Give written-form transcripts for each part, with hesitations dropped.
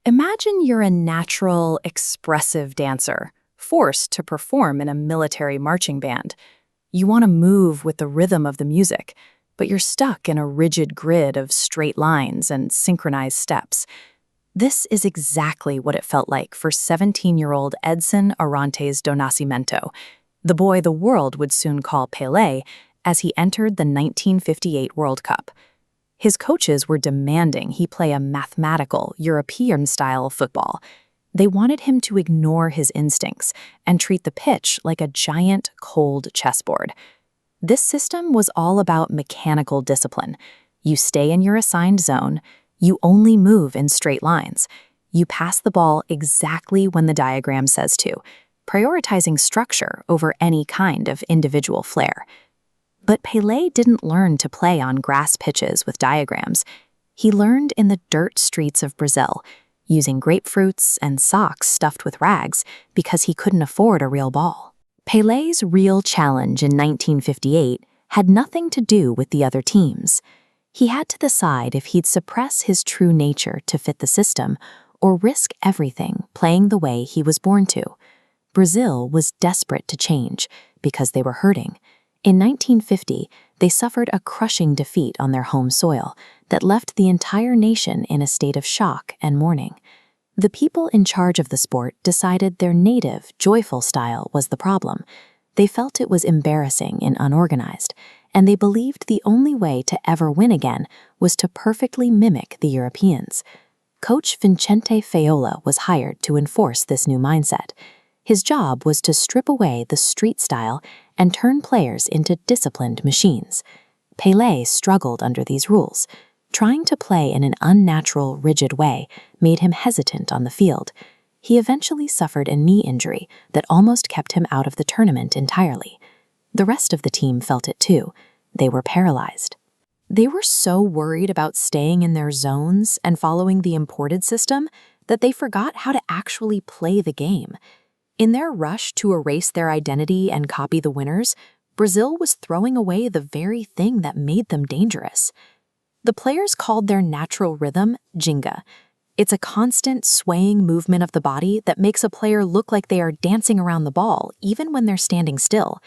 Imagine you're a natural, expressive dancer, forced to perform in a military marching band. You want to move with the rhythm of the music, but you're stuck in a rigid grid of straight lines and synchronized steps. This is exactly what it felt like for 17-year-old Edson Arantes do Nascimento, the boy the world would soon call Pele, as he entered the 1958 World Cup. His coaches were demanding he play a mathematical, European-style football. They wanted him to ignore his instincts and treat the pitch like a giant, cold chessboard. This system was all about mechanical discipline. You stay in your assigned zone, you only move in straight lines. You pass the ball exactly when the diagram says to, prioritizing structure over any kind of individual flair. But Pelé didn't learn to play on grass pitches with diagrams. He learned in the dirt streets of Brazil, using grapefruits and socks stuffed with rags because he couldn't afford a real ball. Pelé's real challenge in 1958 had nothing to do with the other teams. He had to decide if he'd suppress his true nature to fit the system or risk everything playing the way he was born to. Brazil was desperate to change because they were hurting. In 1950, they suffered a crushing defeat on their home soil that left the entire nation in a state of shock and mourning. The people in charge of the sport decided their native, joyful style was the problem. They felt it was embarrassing and unorganized, and they believed the only way to ever win again was to perfectly mimic the Europeans. Coach Vicente Feola was hired to enforce this new mindset. His job was to strip away the street style and turn players into disciplined machines. Pelé struggled under these rules. Trying to play in an unnatural, rigid way made him hesitant on the field. He eventually suffered a knee injury that almost kept him out of the tournament entirely. The rest of the team felt it too. They were paralyzed. They were so worried about staying in their zones and following the imported system that they forgot how to actually play the game. In their rush to erase their identity and copy the winners, Brazil was throwing away the very thing that made them dangerous. The players called their natural rhythm Jinga. It's a constant swaying movement of the body that makes a player look like they are dancing around the ball, even when they're standing still.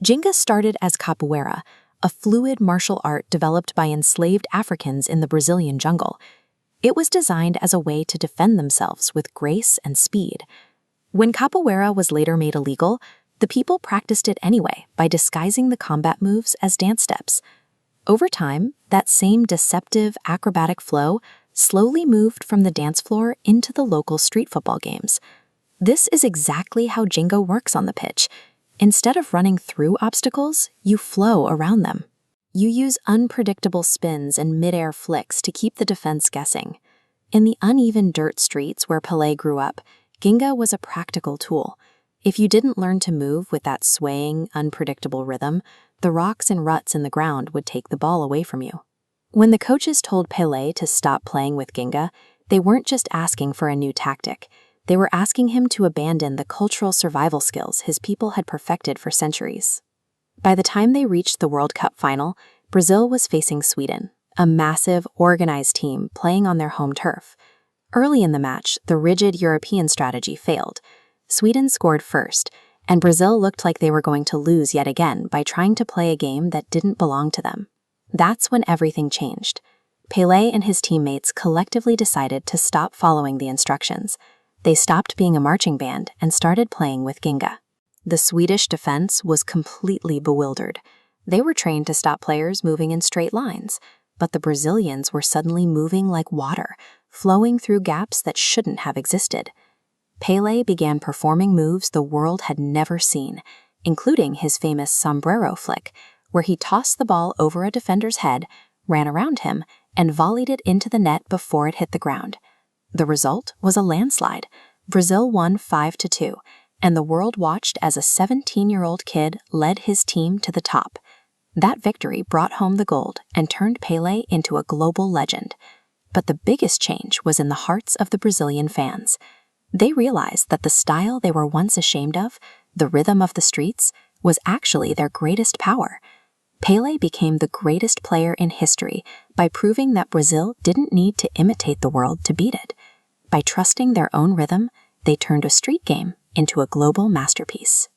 Jinga started as Capoeira, a fluid martial art developed by enslaved Africans in the Brazilian jungle. It was designed as a way to defend themselves with grace and speed. When Capoeira was later made illegal, the people practiced it anyway by disguising the combat moves as dance steps. Over time, that same deceptive, acrobatic flow slowly moved from the dance floor into the local street football games. This is exactly how Jinga works on the pitch. Instead of running through obstacles, you flow around them. You use unpredictable spins and mid-air flicks to keep the defense guessing. In the uneven dirt streets where Pelé grew up, Jinga was a practical tool. If you didn't learn to move with that swaying, unpredictable rhythm, the rocks and ruts in the ground would take the ball away from you. When the coaches told Pelé to stop playing with Jinga, they weren't just asking for a new tactic. They were asking him to abandon the cultural survival skills his people had perfected for centuries. By the time they reached the World Cup final, Brazil was facing Sweden, a massive, organized team playing on their home turf. Early in the match, the rigid European strategy failed. Sweden scored first, and Brazil looked like they were going to lose yet again by trying to play a game that didn't belong to them. That's when everything changed. Pelé and his teammates collectively decided to stop following the instructions. They stopped being a marching band and started playing with Jinga. The Swedish defense was completely bewildered. They were trained to stop players moving in straight lines, but the Brazilians were suddenly moving like water, flowing through gaps that shouldn't have existed. Pelé began performing moves the world had never seen, including his famous sombrero flick, where he tossed the ball over a defender's head, ran around him, and volleyed it into the net before it hit the ground. The result was a landslide. Brazil won 5-2, and the world watched as a 17-year-old kid led his team to the top. That victory brought home the gold and turned Pelé into a global legend. But the biggest change was in the hearts of the Brazilian fans. They realized that the style they were once ashamed of, the rhythm of the streets, was actually their greatest power. Pele became the greatest player in history by proving that Brazil didn't need to imitate the world to beat it. By trusting their own rhythm, they turned a street game into a global masterpiece.